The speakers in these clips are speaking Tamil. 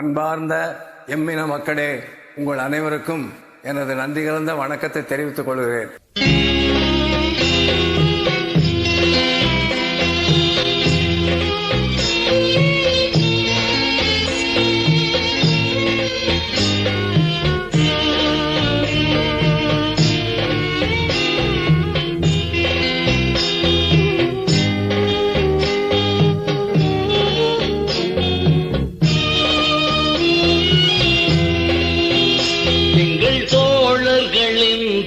அன்பார்ந்த எம்மின மக்களே, உங்கள் அனைவருக்கும் எனது நன்றி கலந்த வணக்கத்தை தெரிவித்துக் கொள்கிறேன்.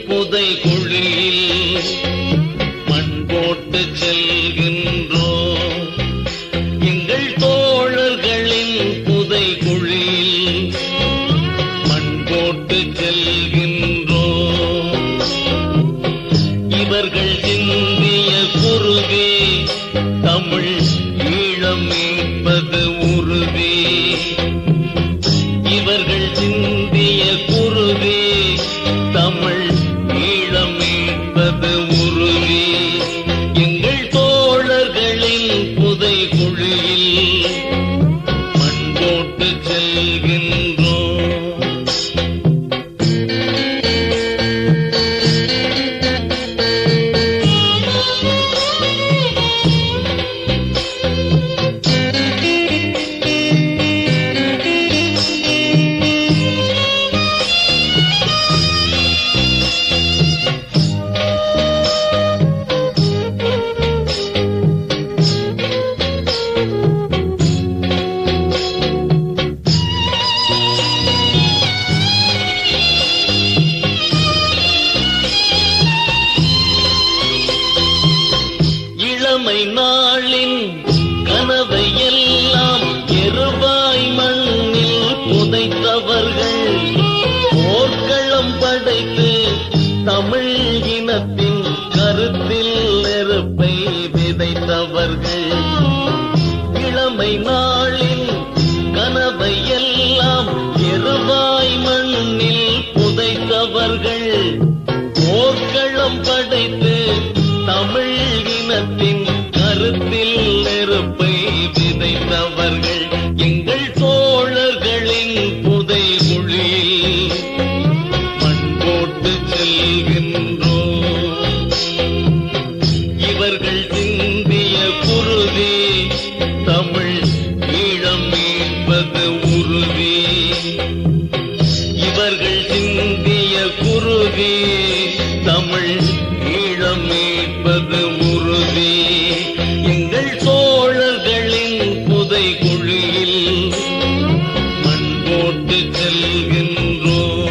புதை குழியில் மண் போட்டு செல்கின்றோம். எங்கள் தோழர்களின் புதை குழியில் மண் போட்டு செல்கின்றோம். இவர்கள் சிந்திய குருவே தமிழ் ஈழம் மீட்பது உறுதி. இவர்கள் சிந்திய குருவே தமிழ் ஈழம் மீட்பது உறுதி. எங்கள் தோழர்களின் புதை குழியில் மண் போட்டு செல்கின்றோம். நாளின் கனவை எல்லாம் எருவாய் மண்ணில் புதைத்தவர்கள், போர்க்களம் படைத்து தமிழ் இனத்தின் கருத்தில் நெருப்பை விதைத்தவர்கள். இளமை நாளின் கனவை எல்லாம் எருவாய் மண்ணில் புதைத்தவர்கள், போர்க்களம் படைத்து தமிழ் இனத்தின் கருத்தில் நெருப்பை விதைத்தவர்கள். எங்கள் தோழர்களின் புதை குழியில் மண் போட்டு செல்கின்றோம். இவர்கள் சிந்திய குருதி தமிழ் ஈழம் மீட்பது உறுதி. இவர்கள் சிந்திய குருதி தமிழ் ஈழம் மீட்பது உறுதி. எங்கள் தோழர்களின் புதை குழியில் மண் போட்டு செல்கின்றோம்.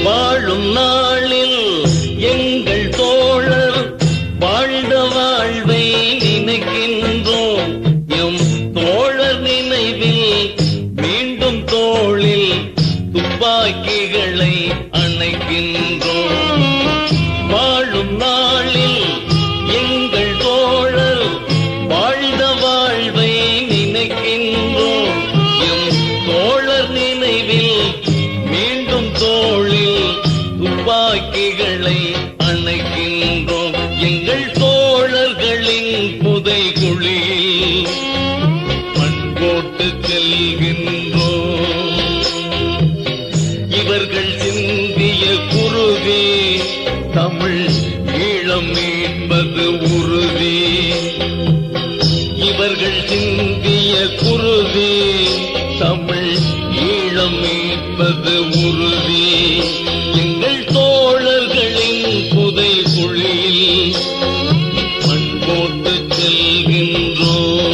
வாழும் நாளில் எங்கள் தோழர் வாழ்ந்த வாழ்வை நினைக்கின்றோம். எம் தோழர் நினைவில் மீண்டும் தோளில் துப்பாக்கிகளை அணைக்கின்றோம். வாழும் நாளில் எங்கள் தோழர் வாழ்ந்த வாழ்வை நினைக்கின்றோம். எம் தோழர் நினைவில் மீண்டும் தோளில் துப்பாக்கிகளை அணைக்கின்றோம். எங்கள் தோழர்களின் புதை குழியில் மண் போட்டு செல்கின்றோம். இவர்கள் சிந்திய குருதி தமிழ் ஈழம் மீட்பது உறுதி. இவர்கள் சிந்திய குருதி தமிழ் ஈழம் மீட்பது உறுதி. எங்கள் தோழர்களின் புதை குழியில் மண் போட்டு செல்கின்றோம்.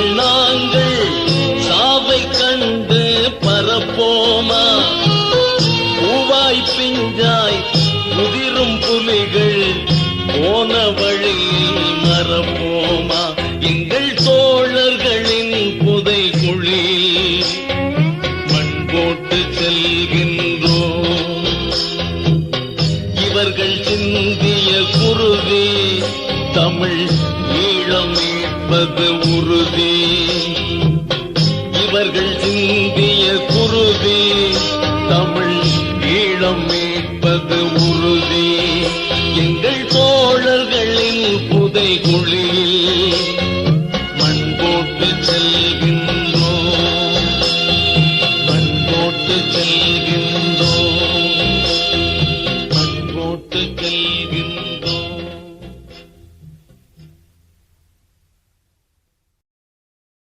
உயிர்கள் நாங்கள் சாவை கண்டு பரப்போமா? பூவாய் பிஞ்சாய் உதிரும் புலிகள் போன வழியை மறப்போமா? எங்கள் தோழர்களின் புதைகுழி மண் போட்டு செல்கின்றோம். இவர்கள் சிந்திய குருதி தமிழ் ஈழம் மீட்பது உறுதி. இவர்கள் சிந்திய குருதி தமிழ் ஈழம் மீட்பது உறுதி. எங்கள் தோழர்களின் புதைகுழியில் மண் போட்டு செல்கின்றோம், மண் போட்டு செல்கின்றோம்.